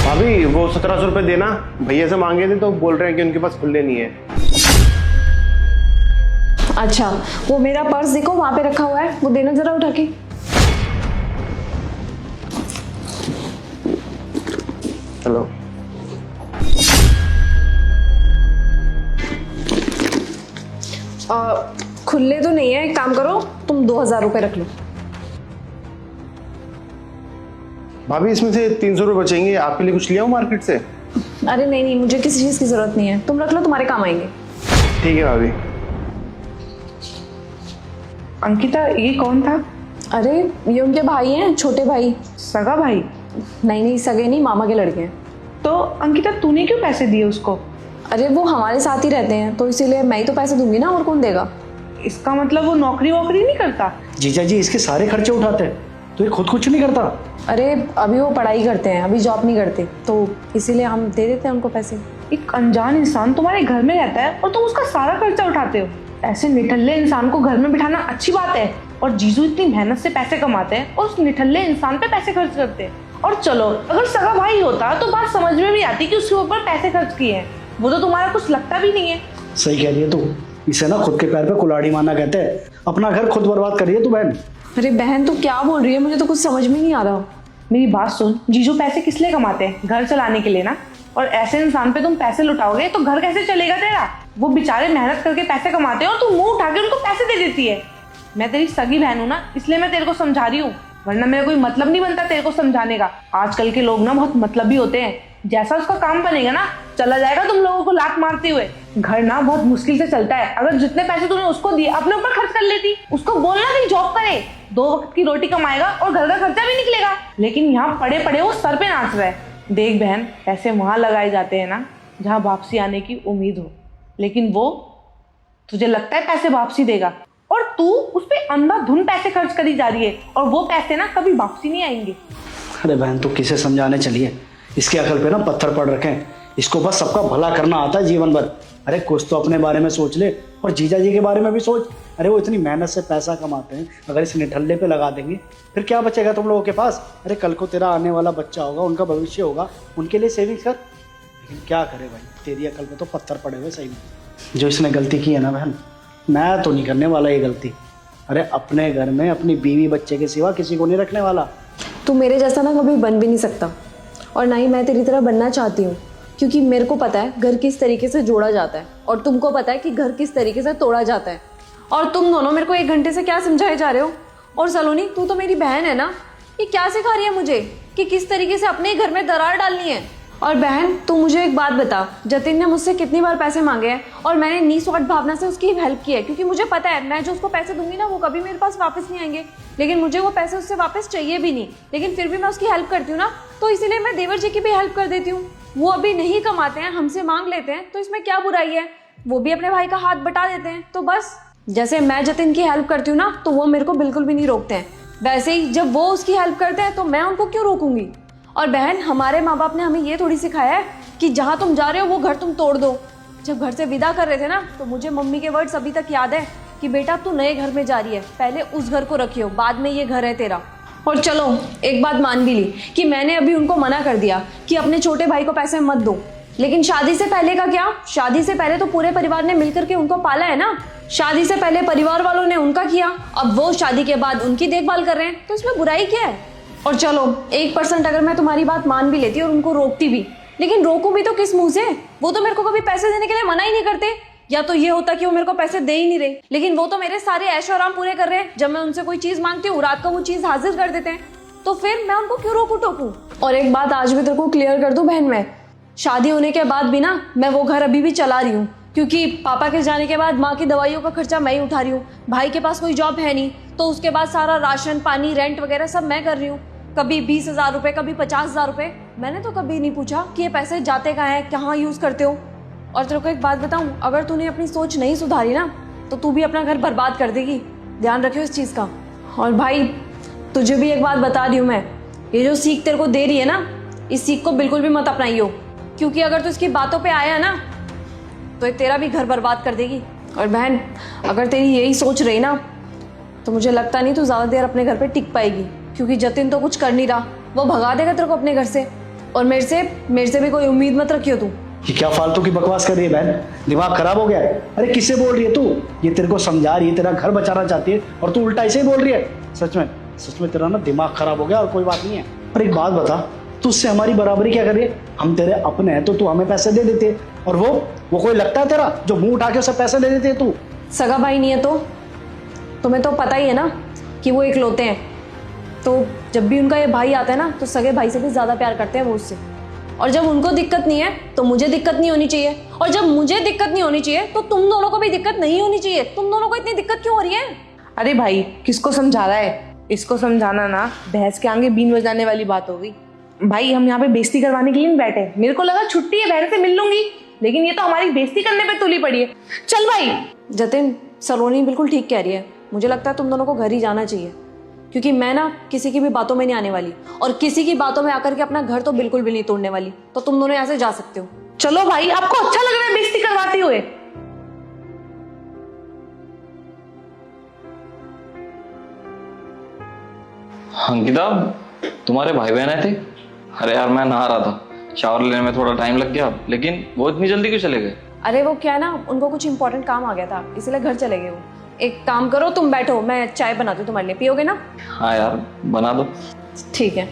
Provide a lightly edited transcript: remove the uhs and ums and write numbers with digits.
भाभी वो 1700 रुपये देना, भैया से मांगे थे तो बोल रहे हैं कि उनके पास खुले नहीं है। अच्छा, वो मेरा पर्स देखो वहां पे रखा हुआ है, वो देना जरा उठा के। चलो। खुले तो नहीं है, एक काम करो तुम 2000 रुपये रख लो। भाभी इसमें से 300 रुपये बचेंगे, आपके लिए कुछ लिया हूँ मार्केट से। अरे नहीं नहीं, मुझे किसी चीज की जरूरत नहीं है, तुम रख लो, तुम्हारे काम आएंगे। ठीक है भाभी। अंकिता, ये कौन था? अरे ये उनके भाई हैं, छोटे भाई। सगा भाई? नहीं नहीं, सगे नहीं, मामा के लड़के हैं। तो अंकिता, तूने क्यों पैसे दिए उसको? अरे वो हमारे साथ ही रहते हैं तो इसीलिए मैं ही तो पैसे दूंगी ना, और कौन देगा। इसका मतलब वो नौकरी वोकरी नहीं करता? जीजा जी इसके सारे खर्चे उठाते हैं, तो ये खुद कुछ नहीं करता। अरे अभी वो पढ़ाई करते हैं, अभी जॉब नहीं करते, तो इसीलिए हम दे देते हैं उनको पैसे। एक अनजान इंसान तुम्हारे घर में रहता है और तुम उसका सारा खर्चा उठाते हो। ऐसे निठल्ले इंसान को घर में बिठाना अच्छी बात है? और जीजू इतनी मेहनत से पैसे कमाते हैं और उस निठल्ले इंसान पे पैसे खर्च करते हैं। और चलो, अगर सगा भाई होता तो बात समझ में भी आती कि उसके ऊपर पैसे खर्च किए हैं। वो तो तुम्हारा कुछ लगता भी नहीं है। सही कह रही है तू, इसे ना खुद के पैर पे कुल्हाड़ी मारना कहते हैं। अपना घर खुद बर्बाद करिए तू बहन। अरे बहन तू क्या बोल रही है, मुझे तो कुछ समझ में नहीं आ रहा। मेरी बात सुन, जीजू पैसे किस लिए कमाते हैं? घर चलाने के लिए ना। और ऐसे इंसान पे तुम पैसे लुटाओगे तो घर कैसे चलेगा तेरा? वो बेचारे मेहनत करके पैसे कमाते हैं और तू मुंह उठा के उनको पैसे दे देती है। मैं तेरी सगी बहन हूं ना, इसलिए मैं तेरे को समझा रही हूँ, वरना मेरा कोई मतलब नहीं बनता तेरे को समझाने का। आजकल के लोग ना बहुत मतलबी होते हैं। जैसा उसका काम बनेगा ना, चला जाएगा तुम लोगों को लात मारते हुए। घर ना बहुत मुश्किल से चलता है। अगर जितने पैसे तूने उसको दिए अपने ऊपर खर्च कर लेती। उसको बोलना कहीं जॉब करे, 2 वक्त की रोटी कमाएगा और घर का खर्चा भी निकलेगा। लेकिन यहाँ पड़े पड़े वो सर पे नाच रहा है। देख बहन, पैसे वहां लगाए जाते हैं ना जहाँ वापसी आने की उम्मीद हो, लेकिन वो तुझे लगता है पैसे वापसी देगा, और तू उस पे अंधाधुन पैसे खर्च करी जा रही है, और वो पैसे ना कभी वापसी नहीं आएंगे। अरे बहन तू किसे समझाने चलिए, इसके अकल पे ना पत्थर पड़ रखे हैं। इसको बस सबका भला करना आता है जीवन भर। अरे कुछ तो अपने बारे में सोच ले, और जीजा जी के बारे में भी सोच। अरे वो इतनी मेहनत से पैसा कमाते हैं, अगर इस निठल्ले पे लगा देंगे फिर क्या बचेगा तुम लोगों के पास? अरे कल को तेरा आने वाला बच्चा होगा, उनका भविष्य होगा, उनके लिए सेविंग्स कर। लेकिन क्या करे भाई, तेरी अकल पे तो पत्थर पड़े हुए सही में। जो इसने गलती की है ना बहन, मैं तो नहीं करने वाला ये गलती। अरे अपने घर में अपनी बीवी बच्चे के सिवा किसी को नहीं रखने वाला। तू मेरे जैसा ना कभी बन भी नहीं सकता, और ना ही मैं तेरी तरह बनना चाहती हूँ, क्योंकि मेरे को पता है घर किस तरीके से जोड़ा जाता है, और तुमको पता है कि घर किस तरीके से तोड़ा जाता है। और तुम दोनों मेरे को 1 घंटे से क्या समझाए जा रहे हो? और सलोनी, तू तो मेरी बहन है ना, ये क्या सिखा रही है मुझे कि किस तरीके से अपने घर में दरार डालनी है? और बहन तू मुझे एक बात बता, जतिन ने मुझसे कितनी बार पैसे मांगे हैं और मैंने निस्वार्थ भावना से उसकी हेल्प की है, क्योंकि मुझे पता है मैं जो उसको पैसे दूंगी ना वो कभी मेरे पास वापस नहीं आएंगे। लेकिन मुझे वो पैसे उससे वापस चाहिए भी नहीं, लेकिन फिर भी मैं उसकी हेल्प करती हूँ ना, तो इसीलिए मैं देवर जी की भी हेल्प कर देती हूँ। वो अभी नहीं कमाते हैं, हमसे मांग लेते हैं, तो इसमें क्या बुराई है? वो भी अपने भाई का हाथ बटा देते हैं, तो बस जैसे मैं जतिन की हेल्प करती हूँ ना, तो वो मेरे को बिल्कुल भी नहीं रोकते हैं, वैसे ही जब वो उसकी हेल्प करते हैं तो मैं उनको क्यों रोकूंगी? और बहन, हमारे माँ बाप ने हमें ये थोड़ी सिखाया है कि जहाँ तुम जा रहे हो वो घर तुम तोड़ दो। जब घर से विदा कर रहे थे ना, तो मुझे मम्मी के वर्ड्स अभी तक याद है कि बेटा तू नए घर में जा रही है, पहले उस घर को रखियो, बाद में ये घर है तेरा। और चलो एक बात मान भी ली कि मैंने अभी उनको मना कर दिया कि अपने छोटे भाई को पैसे मत दो, लेकिन शादी से पहले का क्या? शादी से पहले तो पूरे परिवार ने मिलकर के उनको पाला है ना। शादी से पहले परिवार वालों ने उनका किया, अब वो शादी के बाद उनकी देखभाल कर रहे हैं, तो इसमें बुराई क्या है? और चलो 1% अगर मैं तुम्हारी बात मान भी लेती और उनको रोकती भी, लेकिन रोकूं भी तो किस मुंह से? वो तो मेरे को कभी पैसे देने के लिए मना ही नहीं करते। या तो ये होता कि वो मेरे को पैसे दे ही नहीं रहे, लेकिन वो तो मेरे सारे ऐशो आराम पूरे कर रहे हैं। जब मैं उनसे कोई चीज मांगती हूँ रात को वो चीज हाजिर कर देते हैं, तो फिर मैं उनको क्यों रोकू टोकू? और एक बात आज भी तेरे को क्लियर कर दूं बहन, मैं शादी होने के बाद भी ना मैं वो घर अभी भी चला रही हूँ, क्योंकि पापा के जाने के बाद माँ की दवाइयों का खर्चा मैं ही उठा रही हूँ। भाई के पास कोई जॉब है नहीं, तो उसके बाद सारा राशन पानी रेंट वगैरह सब मैं कर रही हूँ। कभी 20,000 रुपये, कभी 50,000 रुपये। मैंने तो कभी नहीं पूछा कि ये पैसे जाते कहाँ हैं, कहाँ यूज़ करते हो। और तेरे को एक बात बताऊँ, अगर तूने अपनी सोच नहीं सुधारी ना, तो तू भी अपना घर बर्बाद कर देगी। ध्यान रखियो इस चीज़ का। और भाई तुझे भी एक बात बता रही हूँ मैं, ये जो सीख तेरे को दे रही है ना, इस सीख को बिल्कुल भी मत अपनाइयो, क्योंकि अगर तू इसकी बातों पे आया ना तो ये तेरा भी घर बर्बाद कर देगी। और बहन अगर तेरी यही सोच रही ना, तो मुझे लगता नहीं तू ज़्यादा देर अपने घर पे टिक पाएगी, क्योंकि जतिन तो कुछ कर नहीं रहा, वो भगा देगा तेरे को अपने घर से। और मेरे से भी कोई उम्मीद मत रखियो तू। ये क्या फालतू की बकवास कर रही है बहन, दिमाग खराब हो गया है। अरे किससे बोल रही है तू? ये तेरे को समझा रही है, तेरा घर बचाना चाहती है और तू उल्टा ऐसे ही बोल रही है। सच में तेरा ना दिमाग खराब हो गया और कोई बात नहीं है। पर एक बात बता, तू उससे हमारी बराबरी क्या कर रही है? हम तेरे अपने हैं तो तू हमें पैसे दे देते, और वो कोई लगता है तेरा जो मुंह उठा के उसे पैसे दे देते है तू? सगा भाई नहीं है तो तुम्हें तो पता ही है ना कि वो इकलौते हैं, तो जब भी उनका ये भाई आता है ना तो सगे भाई से भी ज़्यादा प्यार करते हैं वो उससे। और जब उनको दिक्कत नहीं है तो मुझे दिक्कत नहीं होनी चाहिए, और जब मुझे दिक्कत नहीं होनी चाहिए तो तुम दोनों को भी दिक्कत नहीं होनी चाहिए। तुम दोनों को इतनी दिक्कत क्यों हो रही है? अरे भाई किसको समझा रहा है? इसको समझाना ना भैंस के आगे बीन बजाने वाली बात हो गई। भाई हम यहाँ पे बेइज्जती करवाने के लिए नहीं बैठे। मेरे को लगा छुट्टी है, बहन से मिल लूंगी, लेकिन ये तो हमारी बेइज्जती करने पे तुली पड़ी है। चल भाई। जतिन, सलोनी बिल्कुल ठीक कह रही है। मुझे लगता है तुम दोनों को घर ही जाना चाहिए, क्योंकि मैं ना किसी की भी बातों में नहीं आने वाली, और किसी की बातों में आकर के अपना घर तो बिल्कुल भी नहीं तोड़ने वाली। तो तुम दोनों यहाँ से जा सकते हो। चलो भाई, आपको अच्छा लग रहा है बेइज्जती करवाते हुए? अंकिता, तुम्हारे भाई बहन आए थे? अरे यार मैं नहा रहा था, शावर लेने में थोड़ा टाइम लग गया, लेकिन वो इतनी जल्दी क्यों चले गए? अरे वो क्या है ना, उनको कुछ इंपॉर्टेंट काम आ गया था, इसलिए घर चले गए वो। एक काम करो, तुम बैठो, मैं चाय बनाती हूँ तुम्हारे लिए, पियोगे ना? हाँ यार बना दो। ठीक है।